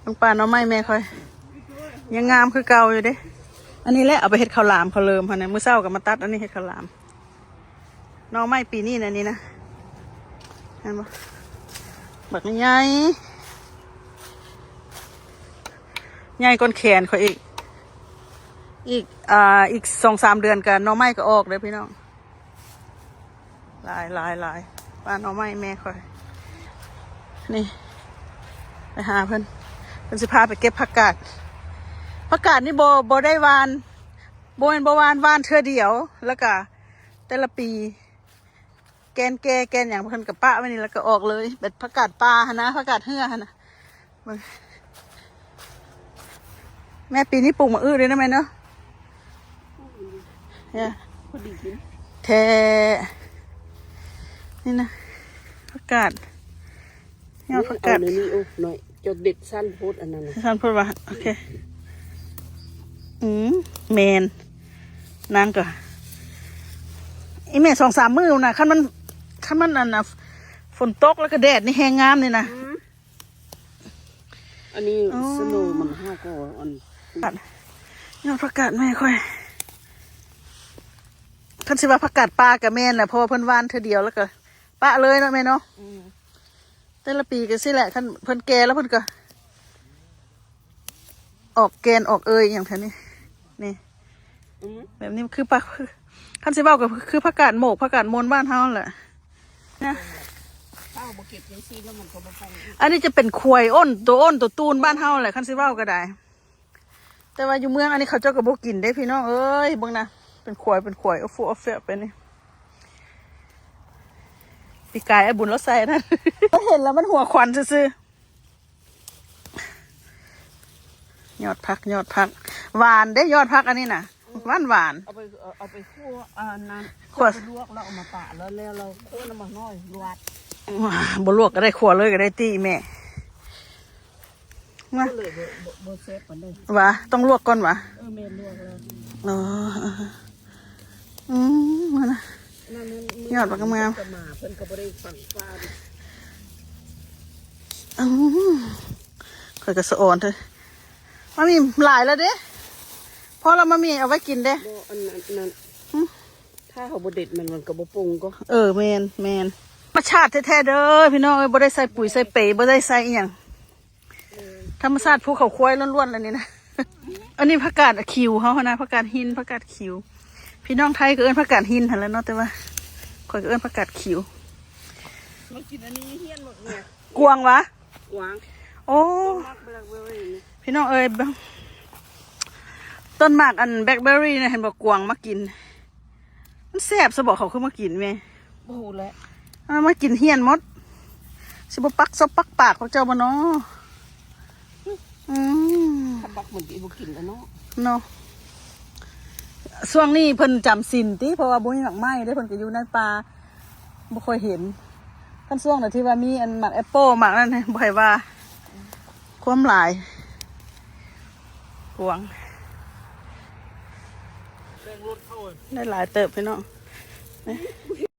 บางป่าหน่อไม้แม่ค่อยยังงามคือเก่าอยู่เด้อันนี้แหละเอาไปเฮ็ดข้าวหลามเขาวเลิมค่ะเนี่ยมื้อเช้าก็มาตัดอันนี้เฮ็ดข้าวหลามหน่อไม้ปีนี้นะนี่นะเห็นบ่บักใหญ่ใหญ่ก้นแขนเขาอีก2-3 เดือนกันหน่อไม้ก็ออกเลยพี่น้องหลายป้าหน่อไม้แม่ค่อยนี่ไปหาเพิ่นสิพาไปเก็บผักกาดนี่บ่ได้วานบ่วานเทื่อเดียวแล้วก็แต่ละปีแกนอย่างเพิ่นกับป้าไว้นี่แล้วก็ออกเลยเป็นผักกาดปลาหั่นนะผักกาดเหือหั่นนะแม่ปีนี้ปลูกมะอื้อด้วยนะแม่เนาะเนี่ยแท้นี่นะผักกาดยอดผักกาดนี่โอ้หน่อยจดเด็ดสั้นโพดอันนั้นสั้นพูดว่าโอเคแมนนางก็อีแม่2-3 มื้อน่ะคันมันอันน่ะฝนตกแล้วก็แดดนี่แห้งงามนี่นะอันนี้สโนว์มันห้าก็อันยอดผักกาดแม่ค่อยคันสิว่าผักกาดปลากับแม่นแหละเพราะว่าเพิ่นหวานเธอเดียวแล้วก็ปะเลยเนาะแม่เนาะแต่ละปีก็สิแหละคันเพิ่นแก่แล้วเพิ่นก็ออกแกนออกอย่างแถวนี้นี่แบบนี้คือปลาคันสิเว้าก็คือผักกาดโหมกผักกาดมนบ้านเฮาแหละนะอันนี้จะเป็นควยอ้นตัวตูนบ้านเฮาแหละคันสิเว้าก็ได้แต่ว่าอยู่เมืองอันนี้เขาเจ้าก็บ่กินได้พี่น้องเอ้ยเบิ่งนะเป็นขวยเอาฟูเอาเฟะไปนี่ปีกายไอ้บุญแล้วใส่นั่นก็เห็นแล้วมันหัวควันซื่อยอดพักหวานได้ยอดพักอันนี้น่ะหวานเอาไปคั่วนั้นคั่วลวกแล้วเอามาปะแล้วเราคั่วน้ำมันน้อยลวกบ่ลวกก็ได้ขัวเลยก็ได้ตีแม่มาเลยบ่เซฟมันได้วะต้องลวกก่อนวะแม่ลวกแล้วมานะยอดปากกำงามเพิ่นก็บ่ได้ฝังฟ้าข่อยก็สะอ่อนเถอะมันมีหลายแล้วเด้พอเรามามีเอาไว้กินเด้อันนั้นถ้าเขาบ่เด็ดมันก็บ่ปรุงก็แมนธรรมชาติแท้ๆเด้อพี่น้องบ่ได้ใส่ปุ๋ยใส่เปรย์บ่ได้ใส่อีหยังธรรมชาติภูเขาควายล้วนๆแล้วนี่นะอันนี้ผักกาดคิวเขานะผักกาดหินผักกาดคิวพี่น้องไทยก็เอิ้นผักกาดหินหั่นแหละเนาะแต่ว่าข่อยก็เอิ้นผักกาดคิวมากินอันนี้เฮี้ยนหมดเนี่ยกวางวะกวางโอ้พี่น้องเอ้ยต้นหมากอันแบล็คเบอร์รี่นะเห็นบอกกวางมากินมันแซ่บซะบอกเขาคือมากินแม่โอ้โหแล้วมากินเฮี้ยนมดสิบ่ปักซบปักปากของเจ้าบ่เนาะถ้าปักเหมือนที่บุกินแล้วเนาะช่วงนี้เพิ่นจำศีลติเพราะว่าบ่มีหมากไม้ได้เพิ่นก็อยู่ในป่าบ่ค่อยเห็นคันช่วงน่ะที่ว่ามีอันหมากแอปเปิ้ลหมากนั่นบ่ให้ว่าความหลายกวางได้หลายเติบพี่น้อง